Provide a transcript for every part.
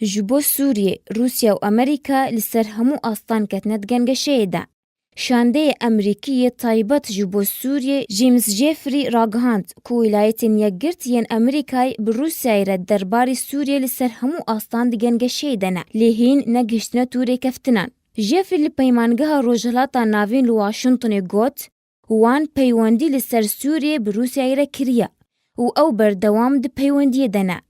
جبو سوریه، روسیا و امریکا لسر همو آستان کتنت گنگشه ده. شانده امریکی تایبت جبو سوریه جیمز جیفری راگهاند که ولایتین یکگرت ین امریکای بروسیای رد درباری سوریه لسر همو آستان گنگشه ده نه. لیهین نگشتنا توره کفتنان. جیفری لپیمانگه روجهلاتا ناوین لواشنطن گوت وان پیوندی لسر سوریه بروسیای را کریا و او بردوام ده پیوندی ده نه.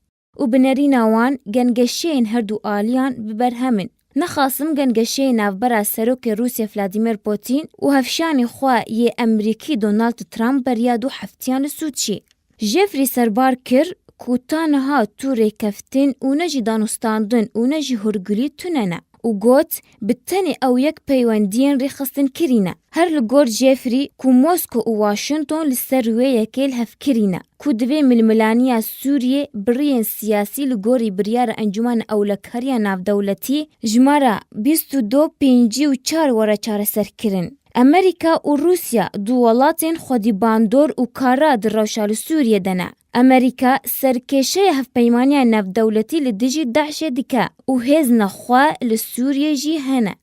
و بنرین وان گنگشین هر دو آلیان ببرهمن. نخواستم گنگشه نافبرا سروک روسیا ولادیمیر پوتین و هفشانی خواه یه امریکی دونالد ترامپ بریا دو هفتیان سوچی. جیفری سربار کر کوتانها توره کفتین و نجی دانستاندن و نجی هرگلی توننه. و گوت بتنی او یک پیوندین ریخستن کرینه. هر لگور جیفری که موسکو و واشنطن لسروی یکیل هف کرینه. که دوی ململانیا سوریه برین سیاسی لگوری بریار انجمان اولکاریا ناف دولتی جمارا 22.54 وره چاره سر کرن. امریکا و روسیا دولاتین خودی باندور و کارا در روشال سوریه دنه. امریکا سرکشه هف پیمانی ناف دولتی لدیجی داعش دکا و هز نخواه لسوریه جی هنه.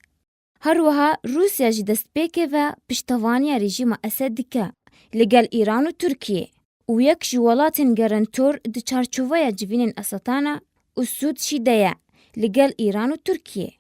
هر وها روسیا جی دست بیکه و پشتوانی رژیم اسد دکا لگل ایران و ترکیه و یک جوالاتین گرانتور ده چارچووه جوینین اسطانا و سود شیده لگل ایران و ترکیه.